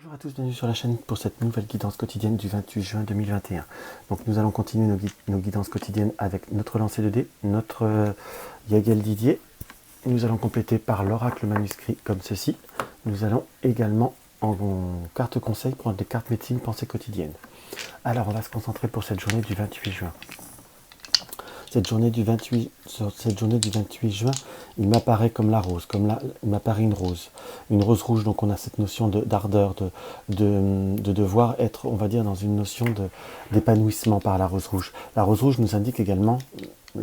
Bonjour à tous, bienvenue sur la chaîne pour cette nouvelle guidance quotidienne du 28 juin 2021. Donc nous allons continuer nos guidances quotidiennes avec notre lancer de dés, notre Yagel Didier. Nous allons compléter par l'oracle manuscrit comme ceci. Nous allons également en carte conseil prendre des cartes médecine pensée quotidienne. Alors on va se concentrer pour cette journée du 28 juin. Sur cette journée du 28 juin, il m'apparaît comme la rose, il m'apparaît une rose rouge, donc on a cette notion d'ardeur, de devoir être, on va dire, dans une notion d'épanouissement par la rose rouge. La rose rouge nous indique également,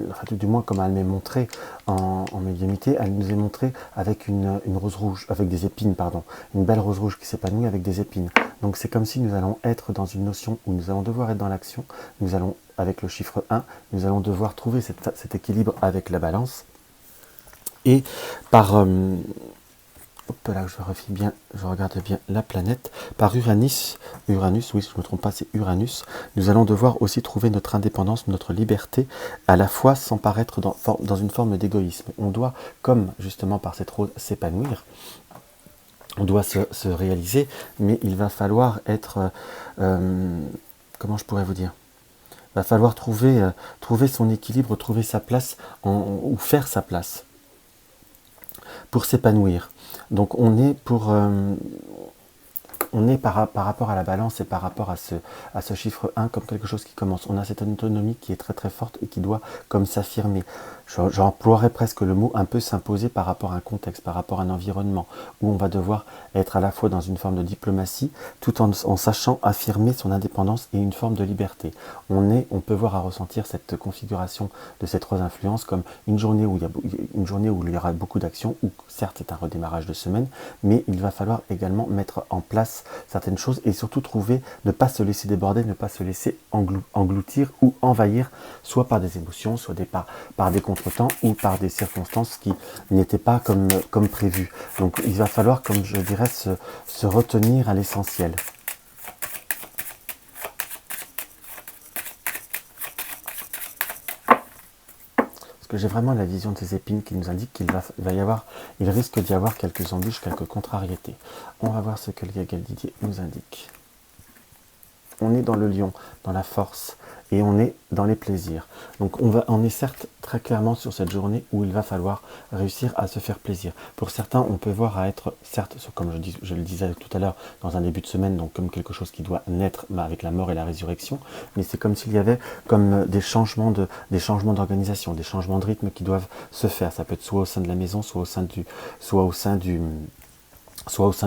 enfin, du moins comme elle m'est montrée en médiumnité, elle nous est montrée avec une rose rouge, avec des épines, pardon, une belle rose rouge qui s'épanouit avec des épines. Donc c'est comme si nous allons être dans une notion où nous allons devoir être dans l'action, nous allons, avec le chiffre 1, nous allons devoir trouver cet équilibre avec la balance. Et par, hop là, je regarde bien la planète, par Uranus, oui, si je ne me trompe pas, c'est Uranus, nous allons devoir aussi trouver notre indépendance, notre liberté, à la fois sans paraître dans une forme d'égoïsme. On doit, comme justement par cette rose, s'épanouir. On doit se réaliser, mais il va falloir être, comment je pourrais vous dire, il va falloir trouver son équilibre, trouver sa place, ou faire sa place pour s'épanouir. Donc on est par rapport à la balance et par rapport à ce chiffre 1 comme quelque chose qui commence. On a cette autonomie qui est très très forte et qui doit comme s'affirmer. J'emploierais presque le mot un peu s'imposer par rapport à un contexte, par rapport à un environnement où on va devoir être à la fois dans une forme de diplomatie tout en sachant affirmer son indépendance et une forme de liberté. On peut voir à ressentir cette configuration de ces trois influences comme une journée où il y aura beaucoup d'actions, où certes c'est un redémarrage de semaine, mais il va falloir également mettre en place certaines choses et surtout ne pas se laisser déborder, ne pas se laisser engloutir ou envahir, soit par des émotions, soit par des contretemps ou par des circonstances qui n'étaient pas comme prévu. Donc il va falloir, comme je dirais, se retenir à l'essentiel. Parce que j'ai vraiment la vision de ces épines qui nous indique il risque d'y avoir quelques embûches, quelques contrariétés. On va voir ce que le Yagel Didier nous indique. On est dans le lion, dans la force, et on est dans les plaisirs. Donc on est certes très clairement sur cette journée où il va falloir réussir à se faire plaisir. Pour certains, on peut voir à être, certes, comme je le disais tout à l'heure, dans un début de semaine, donc comme quelque chose qui doit naître avec la mort et la résurrection, mais c'est comme s'il y avait comme des changements d'organisation, des changements de rythme qui doivent se faire. Ça peut être soit au sein de la maison, soit au sein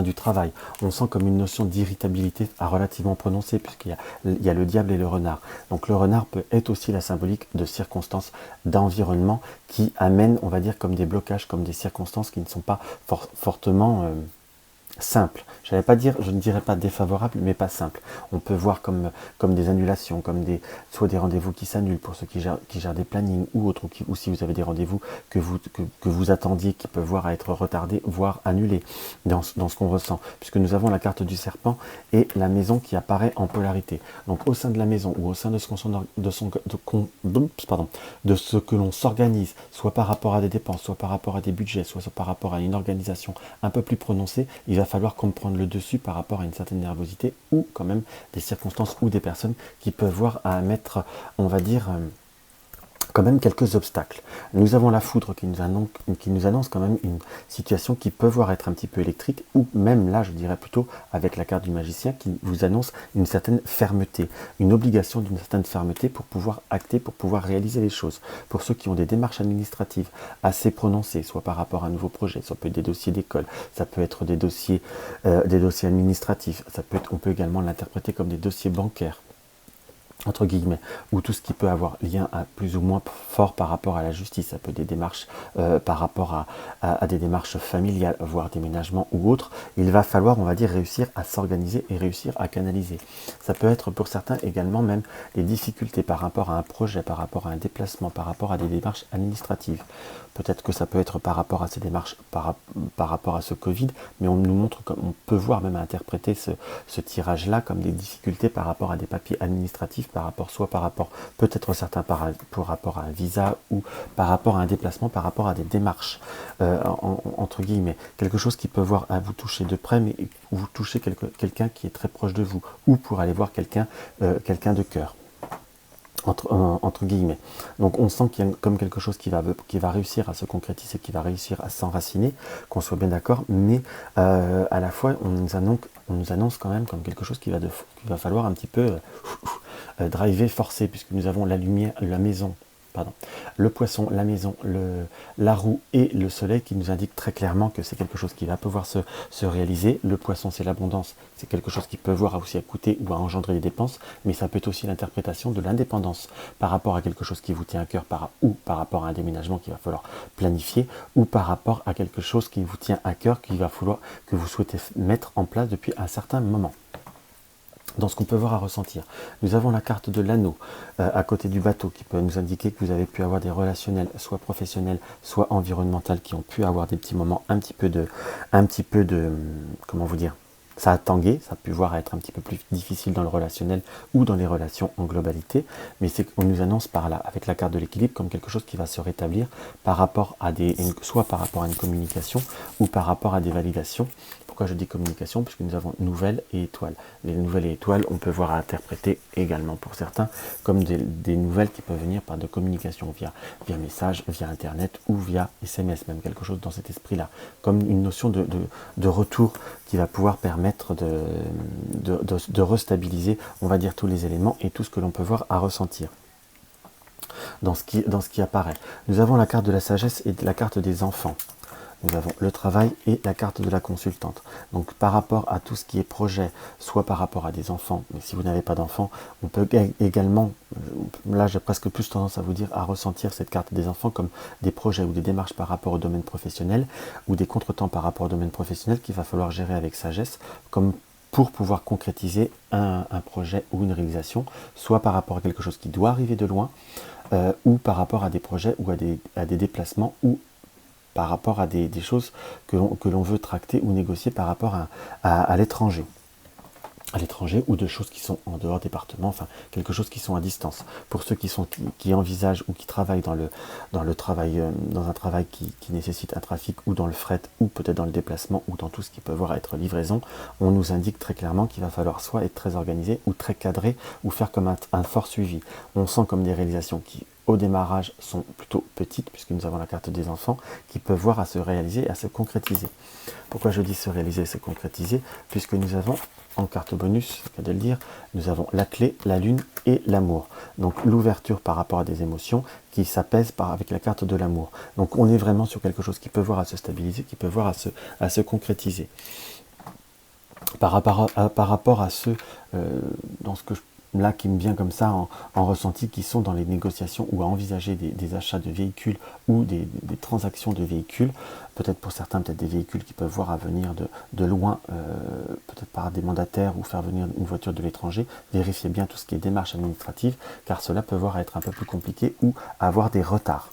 du travail. On sent comme une notion d'irritabilité relativement prononcée, puisqu'il y a le diable et le renard. Donc le renard peut être aussi la symbolique de circonstances d'environnement qui amènent, on va dire, comme des blocages, comme des circonstances qui ne sont pas fortement simples. Je ne dirais pas défavorable, mais pas simple. On peut voir comme des annulations, soit des rendez-vous qui s'annulent pour ceux qui gèrent des plannings ou autres, ou si vous avez des rendez-vous que vous attendiez qui peuvent voir à être retardés, voire annulés dans ce qu'on ressent. Puisque nous avons la carte du serpent et la maison qui apparaît en polarité. Donc au sein de la maison ou au sein de ce que l'on s'organise, soit par rapport à des dépenses, soit par rapport à des budgets, soit par rapport à une organisation un peu plus prononcée, il va falloir comprendre le dessus par rapport à une certaine nervosité ou quand même des circonstances ou des personnes qui peuvent voir à mettre, on va dire, quand même quelques obstacles. Nous avons la foudre qui nous annonce quand même une situation qui peut voir être un petit peu électrique, ou même là je dirais plutôt avec la carte du magicien qui vous annonce une certaine fermeté, une obligation d'une certaine fermeté pour pouvoir acter, pour pouvoir réaliser les choses. Pour ceux qui ont des démarches administratives assez prononcées, soit par rapport à un nouveau projet, ça peut être des dossiers d'école, ça peut être des dossiers administratifs, on peut également l'interpréter comme des dossiers bancaires, entre guillemets, ou tout ce qui peut avoir lien à plus ou moins fort par rapport à la justice. Ça peut être des démarches par rapport à des démarches familiales, voire déménagement ou autres. Il va falloir, on va dire, réussir à s'organiser et réussir à canaliser. Ça peut être pour certains également même des difficultés par rapport à un projet, par rapport à un déplacement, par rapport à des démarches administratives. Peut-être que ça peut être par rapport à ces démarches, par rapport à ce Covid, mais on nous montre, on peut voir même interpréter ce tirage-là comme des difficultés par rapport à des papiers administratifs, par rapport, soit par rapport, peut-être certains par rapport à un visa ou par rapport à un déplacement, par rapport à des démarches, entre guillemets, quelque chose qui peut voir à vous toucher de près, mais vous touchez quelqu'un qui est très proche de vous, ou pour aller voir quelqu'un de cœur. Entre guillemets. Donc on sent qu'il y a comme quelque chose qui va réussir à se concrétiser, qui va réussir à s'enraciner, qu'on soit bien d'accord, mais à la fois on nous annonce quand même comme quelque chose qu'il va falloir un petit peu driver, forcer, puisque nous avons la lumière, la maison, pardon, le poisson, la maison, la roue et le soleil qui nous indiquent très clairement que c'est quelque chose qui va pouvoir se réaliser. Le poisson, c'est l'abondance, c'est quelque chose qui peut voir aussi à coûter ou à engendrer des dépenses, mais ça peut être aussi l'interprétation de l'indépendance par rapport à quelque chose qui vous tient à cœur, ou par rapport à un déménagement qu'il va falloir planifier, ou par rapport à quelque chose qui vous tient à cœur, qu'il va falloir que vous souhaitez mettre en place depuis un certain moment. Dans ce qu'on peut voir à ressentir. Nous avons la carte de l'anneau à côté du bateau qui peut nous indiquer que vous avez pu avoir des relationnels, soit professionnels, soit environnementaux, qui ont pu avoir des petits moments un petit peu de comment vous dire, ça a tangué, ça a pu voir être un petit peu plus difficile dans le relationnel ou dans les relations en globalité, mais c'est qu'on nous annonce par là, avec la carte de l'équilibre, comme quelque chose qui va se rétablir par rapport à soit par rapport à une communication ou par rapport à des validations. Pourquoi je dis communication? Puisque nous avons nouvelles et étoiles. Les nouvelles et étoiles, on peut voir à interpréter également pour certains comme des nouvelles qui peuvent venir par de communication via message, via internet ou via SMS, même quelque chose dans cet esprit-là, comme une notion de retour qui va pouvoir permettre de restabiliser, on va dire, tous les éléments et tout ce que l'on peut voir à ressentir dans ce qui apparaît. Nous avons la carte de la sagesse et la carte des enfants. Nous avons le travail et la carte de la consultante. Donc par rapport à tout ce qui est projet, soit par rapport à des enfants, mais si vous n'avez pas d'enfants, on peut également, là j'ai presque plus tendance à vous dire, à ressentir cette carte des enfants comme des projets ou des démarches par rapport au domaine professionnel, ou des contretemps par rapport au domaine professionnel qu'il va falloir gérer avec sagesse, comme pour pouvoir concrétiser un projet ou une réalisation, soit par rapport à quelque chose qui doit arriver de loin, ou par rapport à des projets ou à des déplacements, ou par rapport à des choses que l'on veut tracter ou négocier par rapport à l'étranger. À l'étranger ou de choses qui sont en dehors département, enfin quelque chose qui sont à distance. Pour ceux qui envisagent ou qui travaillent dans un travail qui nécessite un trafic ou dans le fret ou peut-être dans le déplacement ou dans tout ce qui peut voir être livraison, on nous indique très clairement qu'il va falloir soit être très organisé ou très cadré ou faire comme un fort suivi. On sent comme des réalisations qui au démarrage sont plutôt petites puisque nous avons la carte des enfants qui peuvent voir à se réaliser et à se concrétiser. Pourquoi je dis se réaliser et se concrétiser? Puisque nous avons en carte bonus, c'est de le dire, nous avons la clé, la lune et l'amour. Donc l'ouverture par rapport à des émotions qui s'apaisent avec la carte de l'amour. Donc on est vraiment sur quelque chose qui peut voir à se stabiliser, qui peut voir à se concrétiser. Par rapport à ceux, dans ce que là qui me vient comme ça en ressenti, qui sont dans les négociations ou à envisager des achats de véhicules ou des transactions de véhicules, peut-être pour certains, peut-être des véhicules qui peuvent voir à venir de loin, peut-être par des mandataires ou faire venir une voiture de l'étranger, vérifiez bien tout ce qui est démarche administrative, car cela peut voir à être un peu plus compliqué ou avoir des retards.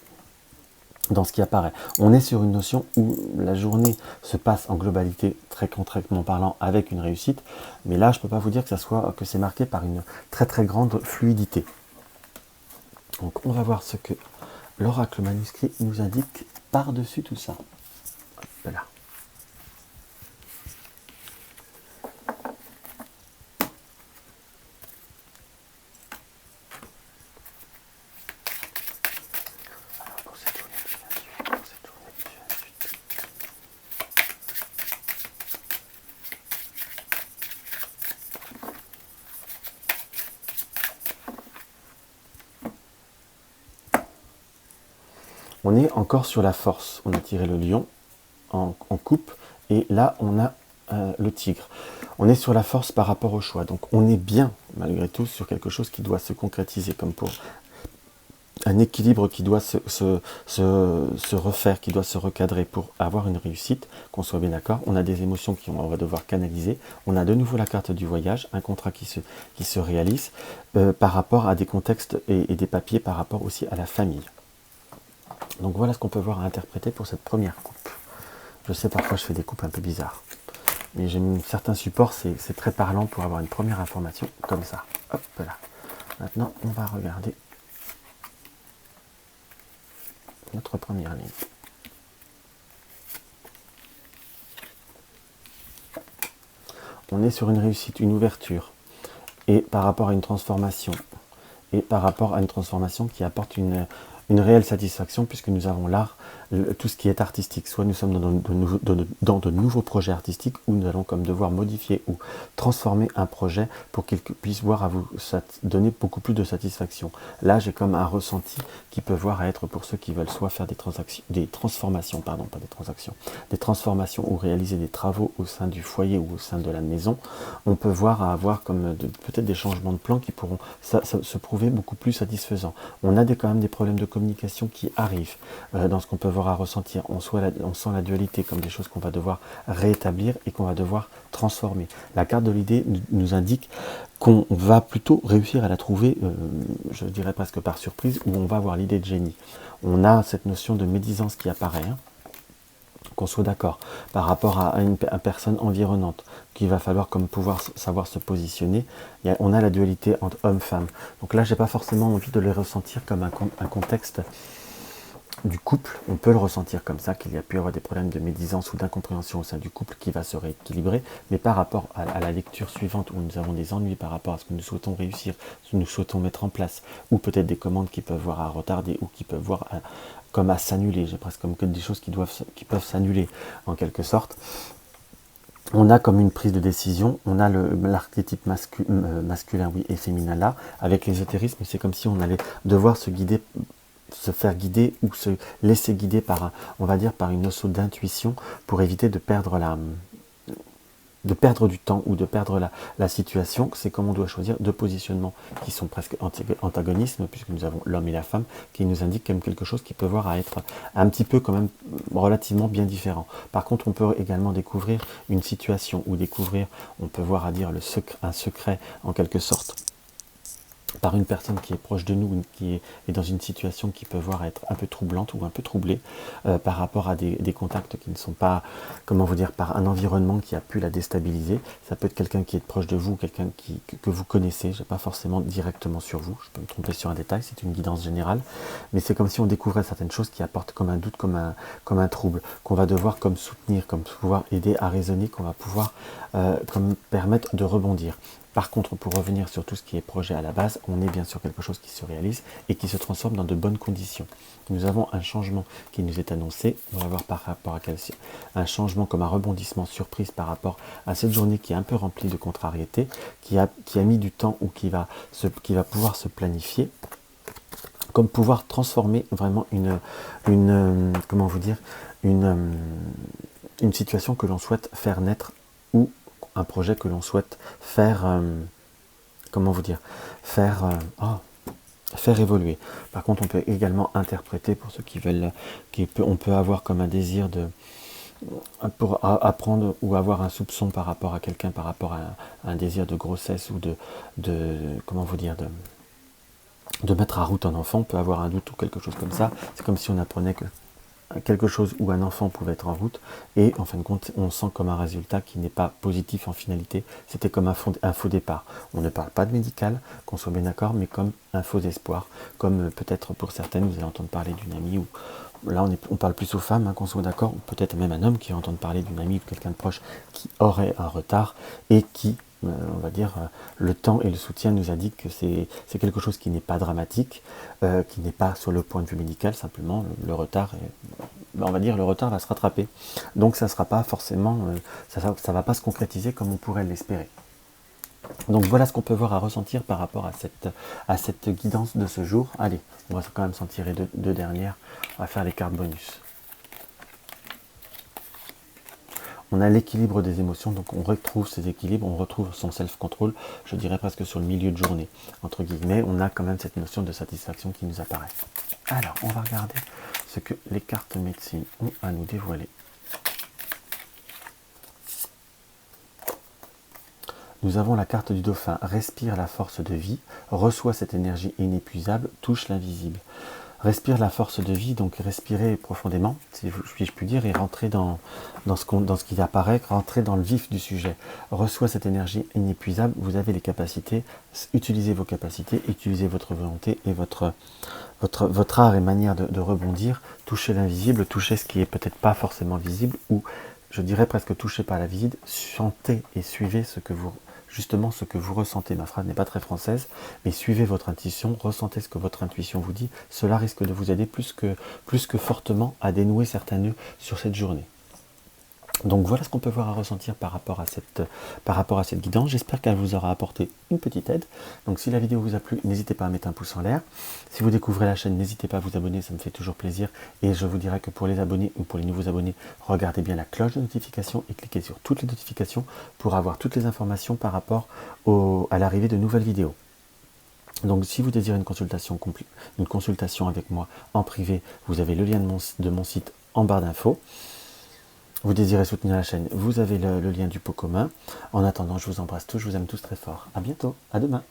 Dans ce qui apparaît, on est sur une notion où la journée se passe en globalité très concrètement parlant avec une réussite, mais là je ne peux pas vous dire que c'est marqué par une très très grande fluidité. Donc on va voir ce que l'oracle manuscrit nous indique par-dessus tout ça. Hop là. On est encore sur la force. On a tiré le lion en coupe et là on a le tigre. On est sur la force par rapport au choix. Donc on est bien malgré tout sur quelque chose qui doit se concrétiser comme pour un équilibre qui doit se refaire, qui doit se recadrer pour avoir une réussite, qu'on soit bien d'accord. On a des émotions qu'on va devoir canaliser. On a de nouveau la carte du voyage, un contrat qui se réalise par rapport à des contextes et des papiers par rapport aussi à la famille. Donc voilà ce qu'on peut voir à interpréter pour cette première coupe. Je sais parfois je fais des coupes un peu bizarres, mais j'ai certains supports, c'est très parlant pour avoir une première information comme ça. Hop là. Maintenant, on va regarder notre première ligne. On est sur une réussite, une ouverture, et par rapport à une transformation, qui apporte une réelle satisfaction, puisque nous avons l'art, tout ce qui est artistique. Soit nous sommes dans de nouveaux projets artistiques, où nous allons comme devoir modifier ou transformer un projet pour qu'il puisse voir à vous donner beaucoup plus de satisfaction. Là, j'ai comme un ressenti qui peut voir à être pour ceux qui veulent soit faire des transformations ou réaliser des travaux au sein du foyer ou au sein de la maison. On peut voir à avoir comme peut-être des changements de plan qui pourront se prouver beaucoup plus satisfaisants. On a quand même des problèmes de communication qui arrivent dans ce qu'on peut voir à ressentir. On sent la dualité comme des choses qu'on va devoir rétablir et qu'on va devoir transformer. La carte de l'idée nous indique qu'on va plutôt réussir à la trouver, je dirais presque par surprise, où on va avoir l'idée de génie. On a cette notion de médisance qui apparaît, qu'on soit d'accord, par rapport à une personne environnante, qu'il va falloir comme pouvoir savoir se positionner. On a la dualité entre homme-femme. Donc là, j'ai pas forcément envie de le ressentir comme un contexte du couple. On peut le ressentir comme ça, qu'il y a pu y avoir des problèmes de médisance ou d'incompréhension au sein du couple qui va se rééquilibrer, mais par rapport à la lecture suivante, où nous avons des ennuis par rapport à ce que nous souhaitons réussir, ce que nous souhaitons mettre en place, ou peut-être des commandes qui peuvent voir à retarder, ou qui peuvent voir comme à s'annuler. J'ai presque comme que des choses qui peuvent s'annuler en quelque sorte. On a comme une prise de décision, on a l'archétype masculin oui, et féminin là. Avec l'ésotérisme, c'est comme si on allait devoir se faire guider ou se laisser guider par, on va dire, par une notion d'intuition pour éviter de perdre du temps ou de perdre la situation. C'est comme on doit choisir deux positionnements qui sont presque antagonismes, puisque nous avons l'homme et la femme, qui nous indiquent comme quelque chose qui peut voir à être un petit peu quand même relativement bien différent. Par contre, on peut également découvrir une situation, ou on peut voir à dire un secret en quelque sorte, par une personne qui est proche de nous, qui est dans une situation qui peut voir être un peu troublante ou un peu troublée par rapport à des contacts qui ne sont pas, comment vous dire, par un environnement qui a pu la déstabiliser. Ça peut être quelqu'un qui est proche de vous, quelqu'un que vous connaissez, je n'ai pas forcément directement sur vous, je peux me tromper sur un détail, c'est une guidance générale, mais c'est comme si on découvrait certaines choses qui apportent comme un doute, comme un trouble, qu'on va devoir comme soutenir, comme pouvoir aider à raisonner, qu'on va pouvoir comme permettre de rebondir. Par contre, pour revenir sur tout ce qui est projet à la base, on est bien sûr quelque chose qui se réalise et qui se transforme dans de bonnes conditions. Nous avons un changement qui nous est annoncé. On va voir par rapport à un changement comme un rebondissement surprise par rapport à cette journée qui est un peu remplie de contrariétés, qui a mis du temps ou qui va pouvoir se planifier, comme pouvoir transformer vraiment comment vous dire, une situation que l'on souhaite faire naître, ou un projet que l'on souhaite faire, comment vous dire, faire évoluer. Par contre, on peut également interpréter, pour ceux qui veulent, on peut avoir comme un désir pour apprendre ou avoir un soupçon par rapport à quelqu'un, par rapport à un désir de grossesse ou comment vous dire, de mettre à route un enfant. On peut avoir un doute ou quelque chose comme ça. C'est comme si on apprenait que quelque chose où un enfant pouvait être en route, et en fin de compte on sent comme un résultat qui n'est pas positif en finalité. C'était comme un faux départ. On ne parle pas de médical, qu'on soit bien d'accord, mais comme un faux espoir, comme peut-être pour certaines vous allez entendre parler d'une amie, ou là on parle plus aux femmes, qu'on soit d'accord, ou peut-être même un homme qui va entendre parler d'une amie ou quelqu'un de proche qui aurait un retard, et qui on va dire, le temps et le soutien nous indiquent que c'est quelque chose qui n'est pas dramatique, qui n'est pas sur le point de vue médical, simplement le retard, on va dire le retard va se rattraper. Donc ça ne sera pas forcément, ça va pas se concrétiser comme on pourrait l'espérer. Donc voilà ce qu'on peut voir à ressentir par rapport à cette guidance de ce jour. Allez, on va quand même s'en tirer deux dernières, on va faire les cartes bonus. On a l'équilibre des émotions, donc on retrouve ces équilibres, on retrouve son self-control, je dirais presque sur le milieu de journée. Entre guillemets, on a quand même cette notion de satisfaction qui nous apparaît. Alors, on va regarder ce que les cartes médecine ont à nous dévoiler. Nous avons la carte du dauphin, respire la force de vie, reçoit cette énergie inépuisable, touche l'invisible. respire la force de vie, donc respirez profondément, si je puis dire, et rentrez dans ce qui apparaît, rentrez dans le vif du sujet. Reçois cette énergie inépuisable, vous avez les capacités, utilisez vos capacités, utilisez votre volonté et votre art et manière de rebondir, touchez l'invisible, touchez ce qui est peut-être pas forcément visible, ou je dirais presque touché par la visite, chantez et suivez ce que vous ressentez. Ma phrase n'est pas très française, mais suivez votre intuition, ressentez ce que votre intuition vous dit. Cela risque de vous aider plus que fortement à dénouer certains nœuds sur cette journée. Donc voilà ce qu'on peut voir à ressentir par rapport à cette guidance. J'espère qu'elle vous aura apporté une petite aide. Donc si la vidéo vous a plu, n'hésitez pas à mettre un pouce en l'air. Si vous découvrez la chaîne, n'hésitez pas à vous abonner, ça me fait toujours plaisir. Et je vous dirais que pour les abonnés ou pour les nouveaux abonnés, regardez bien la cloche de notification et cliquez sur toutes les notifications pour avoir toutes les informations par rapport à l'arrivée de nouvelles vidéos. Donc si vous désirez une consultation avec moi en privé, vous avez le lien de mon site en barre d'infos. Vous désirez soutenir la chaîne, vous avez le lien du pot commun. En attendant, je vous embrasse tous, je vous aime tous très fort. À bientôt, à demain.